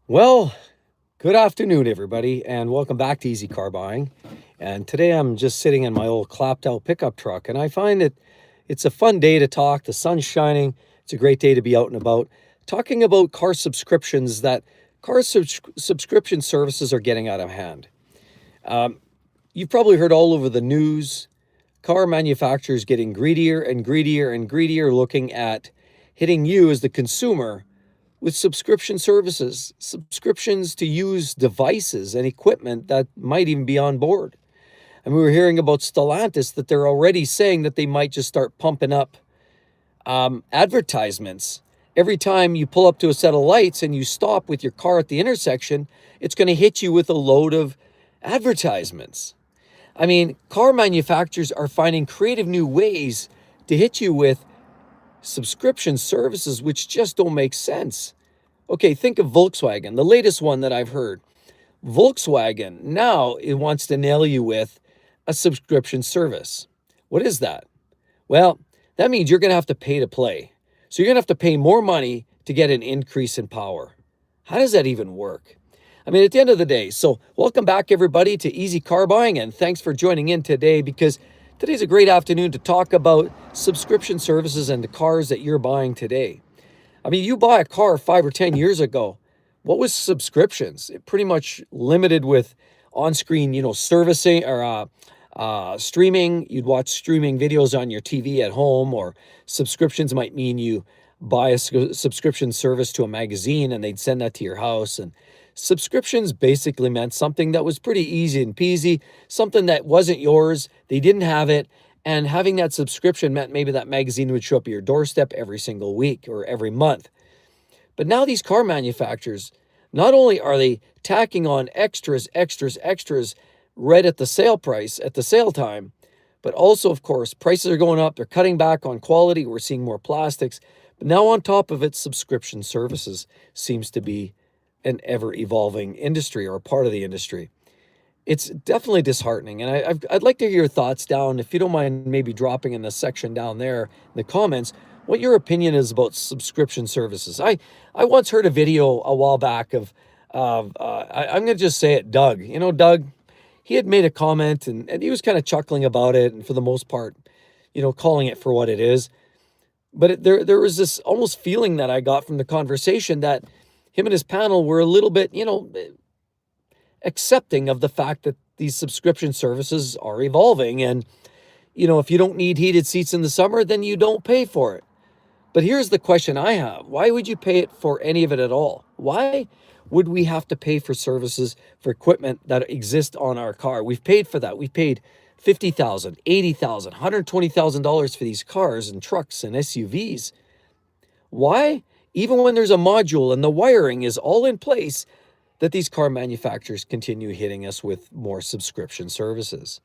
Well, good afternoon, everybody, and welcome back to Easy Car Buying. And today I'm just sitting in my old clapped out pickup truck, and I find that it's a fun day to talk. The sun's shining. It's a great day to be out and about talking about car subscriptions that subscription services are getting out of hand. You've probably heard all over the news car manufacturers getting greedier and greedier and greedier, looking at hitting you as the consumer with subscription services, subscriptions to use devices and equipment that might even be on board. And we were hearing about Stellantis that they're already saying that they might just start pumping up advertisements. Every time you pull up to a set of lights and you stop with your car at the intersection, it's going to hit you with a load of advertisements. I mean, car manufacturers are finding creative new ways to hit you with subscription services which just don't make sense. Okay, think of Volkswagen, the latest one that I've heard. Volkswagen now it wants to nail you with a subscription service. What is that? Well, that means you're going to have to pay to play. So you're going to have to pay more money to get an increase in power. How does that even work? I mean, at the end of the day, so welcome back, everybody, to Easy Car Buying, and thanks for joining in today because today's a great afternoon to talk about subscription services and the cars that you're buying today. I mean, you buy a car 5 or 10 years ago, what was subscriptions? It pretty much limited with on-screen, servicing or streaming. You'd watch streaming videos on your TV at home, or subscriptions might mean you buy a subscription service to a magazine and they'd send that to your house. And subscriptions basically meant something that was pretty easy and peasy, something that wasn't yours. They didn't have it. And having that subscription meant maybe that magazine would show up at your doorstep every single week or every month. But now these car manufacturers, not only are they tacking on extras, extras, extras right at the sale price, at the sale time, but also, of course, prices are going up. They're cutting back on quality. We're seeing more plastics. But now on top of it, subscription services seems to be an ever-evolving industry or a part of the industry. It's definitely disheartening. And I'd like to hear your thoughts down, if you don't mind maybe dropping in the section down there in the comments, what your opinion is about subscription services. I once heard a video a while back of I'm going to just say it, Doug. You know, Doug, he had made a comment and he was kind of chuckling about it. And for the most part, calling it for what it is. But there was this almost feeling that I got from the conversation that him and his panel were a little bit, accepting of the fact that these subscription services are evolving. And, if you don't need heated seats in the summer, then you don't pay for it. But here's the question I have. Why would you pay it for any of it at all? Why would we have to pay for services for equipment that exist on our car? We've paid for that. We've paid $50,000, $80,000, $120,000 for these cars and trucks and SUVs. Why? Even when there's a module and the wiring is all in place, that these car manufacturers continue hitting us with more subscription services.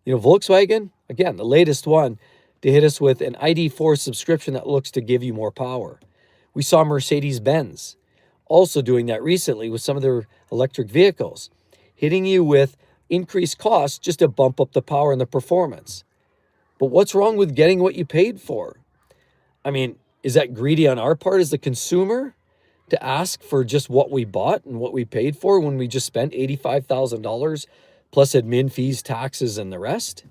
Volkswagen, again, the latest one to hit us with an ID4 subscription that looks to give you more power. We saw Mercedes-Benz also doing that recently with some of their electric vehicles, hitting you with increased costs just to bump up the power and the performance. But what's wrong with getting what you paid for? I mean, is that greedy on our part as the consumer to ask for just what we bought and what we paid for when we just spent $85,000 plus admin fees, taxes, and the rest?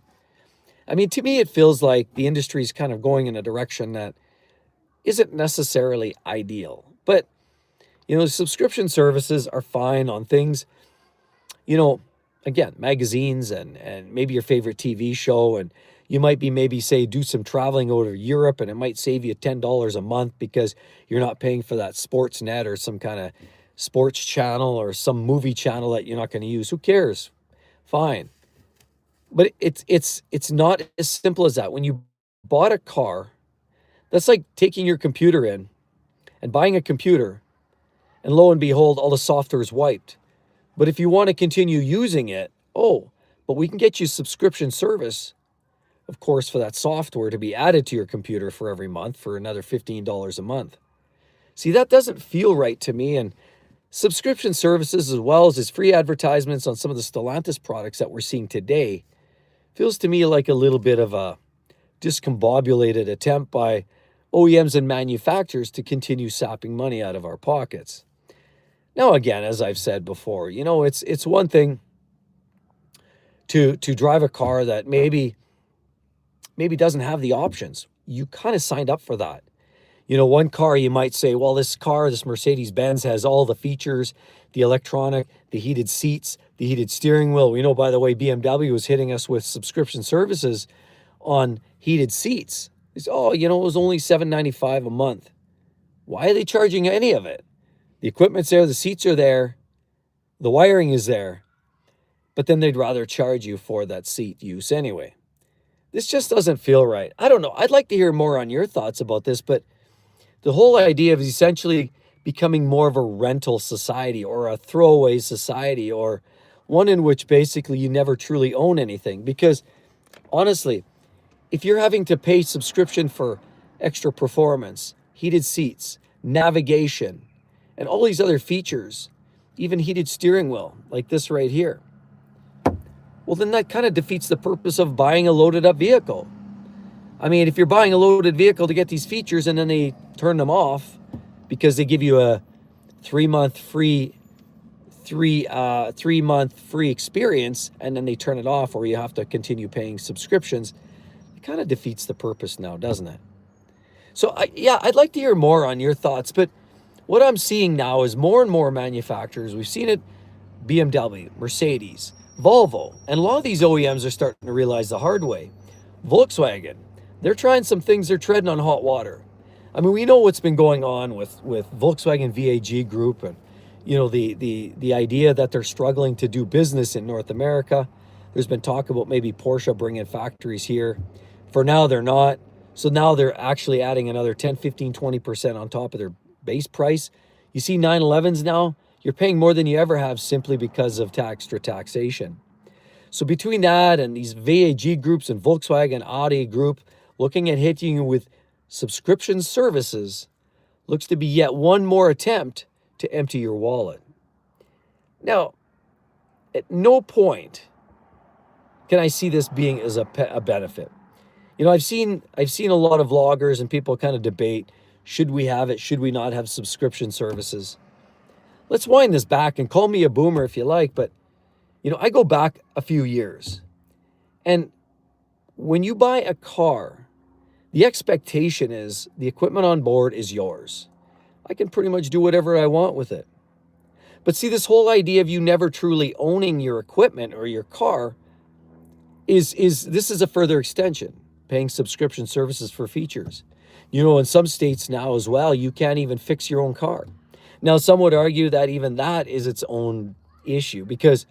I mean, to me, it feels like the industry is kind of going in a direction that isn't necessarily ideal. But, subscription services are fine on things, again, magazines and maybe your favorite TV show. And you might be maybe say do some traveling over to Europe and it might save you $10 a month because you're not paying for that sports net or some kind of sports channel or some movie channel that you're not going to use. Who cares? Fine. But it's not as simple as that. When you bought a car, that's like taking your computer in and buying a computer, and lo and behold, all the software is wiped. But if you want to continue using it, but we can get you subscription service, of course, for that software to be added to your computer for every month for another $15 a month. See, that doesn't feel right to me. And subscription services, as well as free advertisements on some of the Stellantis products that we're seeing today, feels to me like a little bit of a discombobulated attempt by OEMs and manufacturers to continue sapping money out of our pockets. Now, again, as I've said before, it's one thing to drive a car that maybe doesn't have the options. You kind of signed up for that. One car you might say, well, this Mercedes-Benz has all the features, the electronic, the heated seats, the heated steering wheel. We know, by the way, BMW was hitting us with subscription services on heated seats. It's, oh, it was only $795 a month. Why are they charging any of it? The equipment's there, the seats are there, the wiring is there, but then they'd rather charge you for that seat use anyway. This just doesn't feel right. I don't know. I'd like to hear more on your thoughts about this, but the whole idea of essentially becoming more of a rental society or a throwaway society, or one in which basically you never truly own anything. Because honestly, if you're having to pay subscription for extra performance, heated seats, navigation, and all these other features, even heated steering wheel like this right here, well, then that kind of defeats the purpose of buying a loaded up vehicle. I mean, if you're buying a loaded vehicle to get these features and then they turn them off because they give you a 3-month free experience, and then they turn it off, or you have to continue paying subscriptions, it kind of defeats the purpose now, doesn't it? So I'd like to hear more on your thoughts, but what I'm seeing now is more and more manufacturers. We've seen it, BMW, Mercedes, Volvo, and a lot of these OEMs are starting to realize the hard way. Volkswagen, they're trying some things, they're treading on hot water. I mean, we know what's been going on with Volkswagen VAG Group, and the idea that they're struggling to do business in North America. There's been talk about maybe Porsche bringing factories here. For now, they're not. So now they're actually adding another 10, 15, 20% on top of their base price. You see 911s now, you're paying more than you ever have simply because of extra taxation. So between that and these VAG groups and Volkswagen, Audi group, looking at hitting you with subscription services, looks to be yet one more attempt to empty your wallet. Now, at no point can I see this being as a benefit. I've seen a lot of vloggers and people kind of debate, should we have it, should we not have subscription services? Let's wind this back, and call me a boomer if you like, but I go back a few years. And when you buy a car, the expectation is the equipment on board is yours. I can pretty much do whatever I want with it. But see, this whole idea of you never truly owning your equipment or your car this is a further extension, paying subscription services for features. In some states now as well, you can't even fix your own car. Now, some would argue that even that is its own issue, because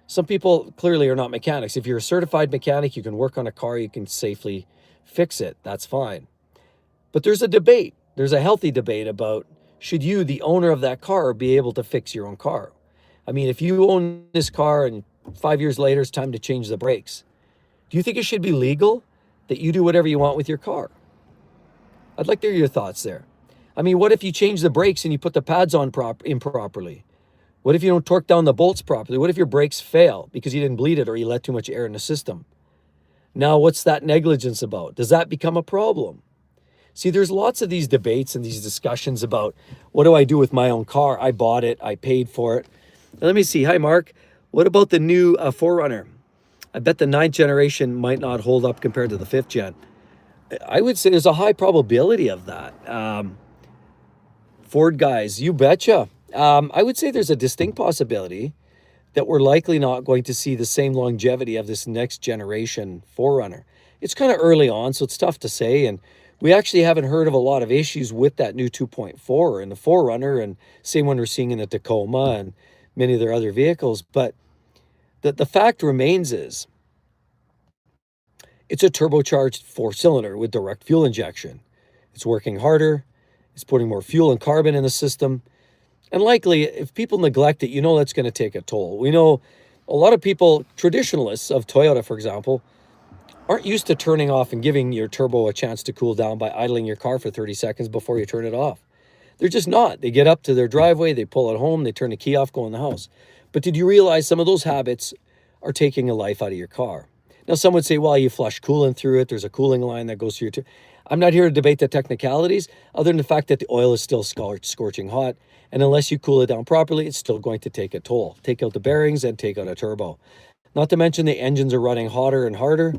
some people clearly are not mechanics. If you're a certified mechanic, you can work on a car, you can safely fix it. That's fine. But there's a debate. There's a healthy debate about, should you, the owner of that car, be able to fix your own car? I mean, if you own this car and 5 years later it's time to change the brakes, do you think it should be legal that you do whatever you want with your car? I'd like to hear your thoughts there. I mean, what if you change the brakes and you put the pads on improperly? What if you don't torque down the bolts properly? What if your brakes fail because you didn't bleed it or you let too much air in the system? Now, what's that negligence about? Does that become a problem? See, there's lots of these debates and these discussions about, what do I do with my own car? I bought it. I paid for it. Now, let me see. Hi, Mark. What about the new 4Runner? I bet the 9th generation might not hold up compared to the 5th gen. I would say there's a high probability of that. Ford guys, you betcha. I would say there's a distinct possibility that we're likely not going to see the same longevity of this next generation 4Runner. It's kind of early on, so it's tough to say. And we actually haven't heard of a lot of issues with that new 2.4 in the 4Runner, and same one we're seeing in the Tacoma and many of their other vehicles. But the fact remains is, it's a turbocharged 4-cylinder with direct fuel injection. It's working harder. It's putting more fuel and carbon in the system. And likely, if people neglect it, that's going to take a toll. We know a lot of people, traditionalists of Toyota, for example, aren't used to turning off and giving your turbo a chance to cool down by idling your car for 30 seconds before you turn it off. They're just not. They get up to their driveway, they pull it home, they turn the key off, go in the house. But did you realize some of those habits are taking a life out of your car? Now, some would say, well, you flush coolant through it. There's a cooling line that goes through your I'm not here to debate the technicalities, other than the fact that the oil is still scorching hot. And unless you cool it down properly, it's still going to take a toll. Take out the bearings and take out a turbo. Not to mention the engines are running hotter and harder,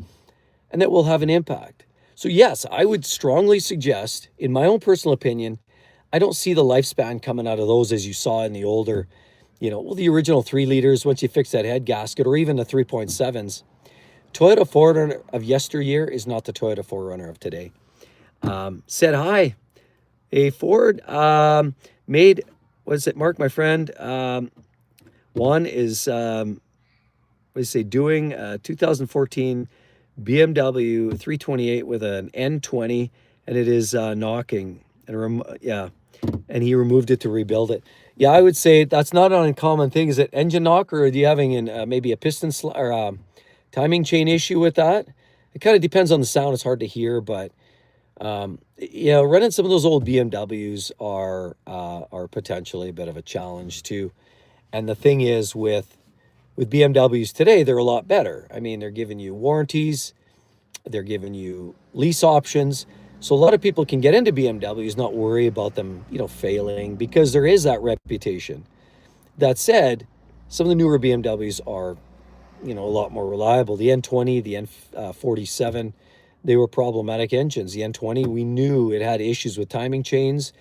and that will have an impact. So yes, I would strongly suggest, in my own personal opinion, I don't see the lifespan coming out of those as you saw in the older, well, the original 3 liters, once you fix that head gasket, or even the 3.7s. Toyota 4Runner of yesteryear is not the Toyota 4Runner of today. Said hi. A Ford made, what is it, Mark, my friend? One is, doing 2014 BMW 328 with an N20, and it is knocking. And he removed it to rebuild it. Yeah, I would say that's not an uncommon thing. Is it engine knock, or are you having maybe a piston or timing chain issue with that? It kind of depends on the sound. It's hard to hear, but running some of those old BMWs are potentially a bit of a challenge too. And the thing is, with BMWs today, they're a lot better. I mean, they're giving you warranties, they're giving you lease options. So a lot of people can get into BMWs, not worry about them, failing, because there is that reputation. That said, some of the newer BMWs are, a lot more reliable. The N20, the N47, they were problematic engines. The N20, we knew it had issues with timing chains.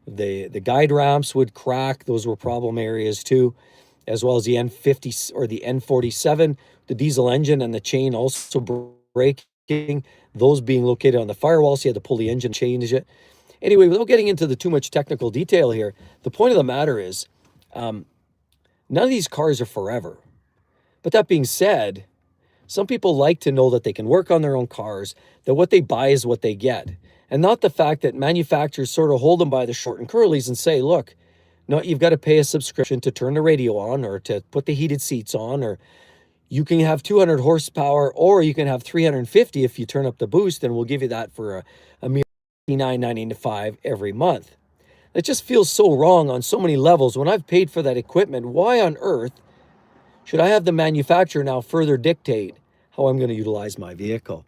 The guide ramps would crack. Those were problem areas too, as well as the N50 or the N47, the diesel engine and the chain also breaking, those being located on the firewall, so you had to pull the engine, change it. Anyway, without getting into the too much technical detail here, the point of the matter is none of these cars are forever. But that being said, some people like to know that they can work on their own cars, that what they buy is what they get, and not the fact that manufacturers sort of hold them by the short and curlies and say, look, no, you've got to pay a subscription to turn the radio on or to put the heated seats on, or you can have 200 horsepower, or you can have 350 if you turn up the boost, and we'll give you that for a mere $59.95 every month. It just feels so wrong on so many levels. When I've paid for that equipment, why on earth should I have the manufacturer now further dictate how I'm going to utilize my vehicle?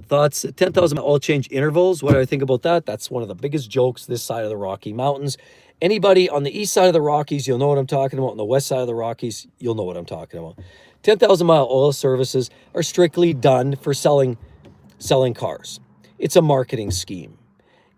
Thoughts, 10,000 oil change intervals. What do I think about that? That's one of the biggest jokes this side of the Rocky Mountains. Anybody on the east side of the Rockies, you'll know what I'm talking about. On the west side of the Rockies, you'll know what I'm talking about. 10,000 mile oil services are strictly done for selling cars. It's a marketing scheme.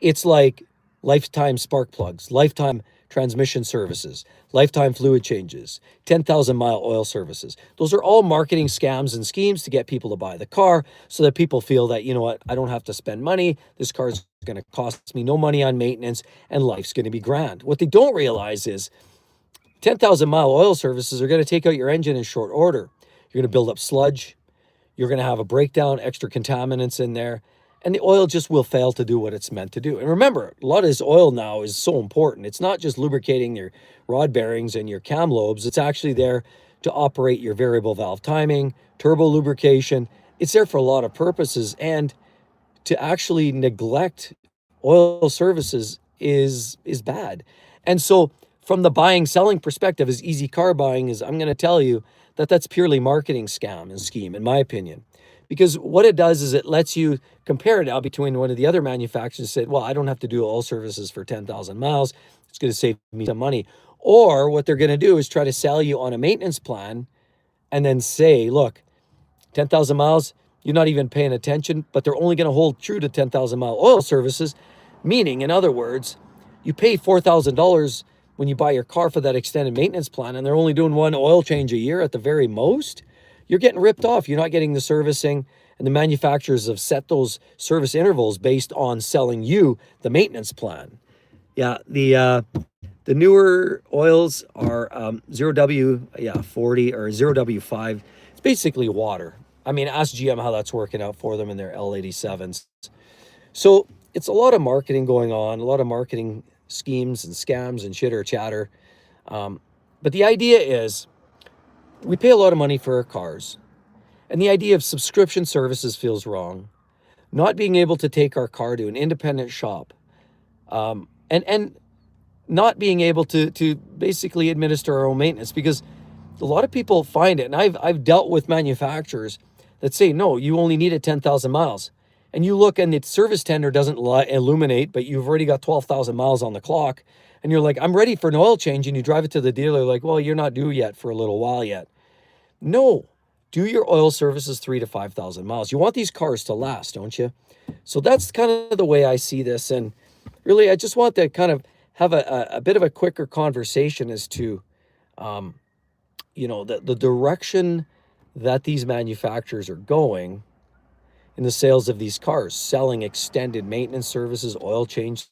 It's like lifetime spark plugs, lifetime transmission services, lifetime fluid changes, 10,000 mile oil services. Those are all marketing scams and schemes to get people to buy the car so that people feel that, I don't have to spend money. This car is going to cost me no money on maintenance and life's going to be grand. What they don't realize is 10,000 mile oil services are going to take out your engine in short order. You're going to build up sludge. You're going to have a breakdown, extra contaminants in there, and the oil just will fail to do what it's meant to do. And remember, a lot of this oil now is so important. It's not just lubricating your rod bearings and your cam lobes. It's actually there to operate your variable valve timing, turbo lubrication. It's there for a lot of purposes. And to actually neglect oil services is bad. And so from the buying, selling perspective, as easy car buying is, I'm going to tell you that that's purely marketing scam and scheme, in my opinion. Because what it does is it lets you compare it now between one of the other manufacturers said, well, I don't have to do oil services for 10,000 miles. It's going to save me some money. Or what they're going to do is try to sell you on a maintenance plan and then say, look, 10,000 miles, you're not even paying attention, but they're only going to hold true to 10,000 mile oil services. Meaning, in other words, you pay $4,000 when you buy your car for that extended maintenance plan, and they're only doing one oil change a year at the very most. You're getting ripped off. You're not getting the servicing, and the manufacturers have set those service intervals based on selling you the maintenance plan. Yeah, the newer oils are 0W40 or 0W5. It's basically water. I mean, ask GM how that's working out for them in their L87s. So it's a lot of marketing going on, a lot of marketing schemes and scams and chitter chatter. But the idea is, we pay a lot of money for our cars, and the idea of subscription services feels wrong. Not being able to take our car to an independent shop, and not being able to basically administer our own maintenance, because a lot of people find it, and I've dealt with manufacturers that say, no, you only need it 10,000 miles. And you look and the service tender doesn't illuminate, but you've already got 12,000 miles on the clock, and you're like, I'm ready for an oil change, and you drive it to the dealer, like, well, you're not due yet for a little while yet. No, do your oil services 3 to 5,000 miles. You want these cars to last, don't you? So that's kind of the way I see this. And really, I just want to kind of have a bit of a quicker conversation as to, the direction that these manufacturers are going in the sales of these cars, selling extended maintenance services, oil change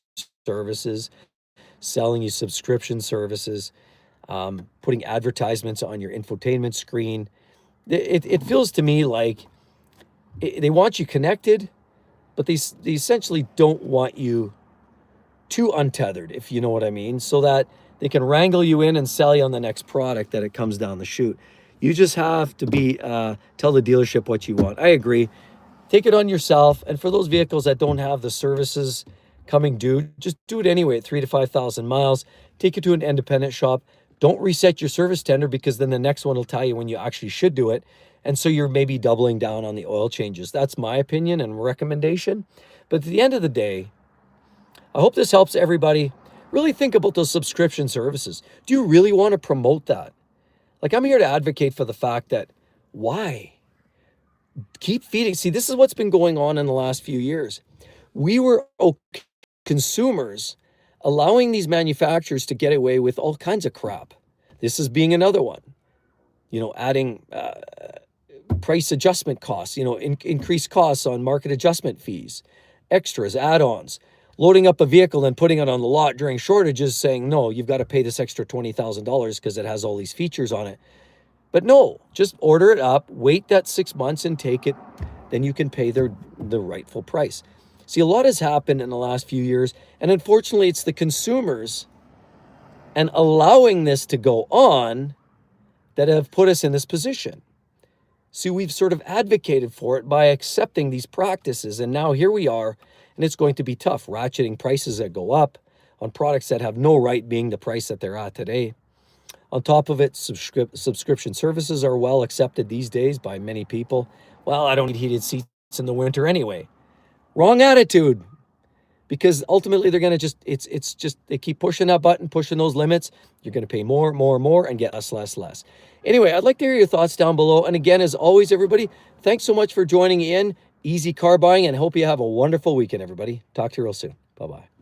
services, selling you subscription services, putting advertisements on your infotainment screen. It feels to me like they want you connected, but they essentially don't want you too untethered, if you know what I mean, so that they can wrangle you in and sell you on the next product that it comes down the chute. You just have to tell the dealership what you want. I agree. Take it on yourself. And for those vehicles that don't have the services coming due, just do it anyway at 3 to 5,000 miles. Take it to an independent shop. Don't reset your service tender, because then the next one will tell you when you actually should do it. And so you're maybe doubling down on the oil changes. That's my opinion and recommendation. But at the end of the day, I hope this helps everybody really think about those subscription services. Do you really want to promote that? Like, I'm here to advocate for the fact that why? Keep feeding. See, this is what's been going on in the last few years. We were consumers allowing these manufacturers to get away with all kinds of crap. This is being another one. Adding price adjustment costs, increased costs on market adjustment fees, extras, add-ons, loading up a vehicle and putting it on the lot during shortages, saying, no, you've got to pay this extra $20,000 because it has all these features on it. But no, just order it up, wait that 6 months and take it. Then you can pay the rightful price. See, a lot has happened in the last few years, and unfortunately, it's the consumers and allowing this to go on that have put us in this position. See, we've sort of advocated for it by accepting these practices, and now here we are, and it's going to be tough, ratcheting prices that go up on products that have no right being the price that they're at today. On top of it, subscription services are well accepted these days by many people. Well, I don't need heated seats in the winter anyway. Wrong attitude, because ultimately they're going to it's just, they keep pushing that button, pushing those limits. You're going to pay more, and get less. Anyway, I'd like to hear your thoughts down below. And again, as always, everybody, thanks so much for joining in Easy Car Buying, and hope you have a wonderful weekend, everybody. Talk to you real soon. Bye-bye.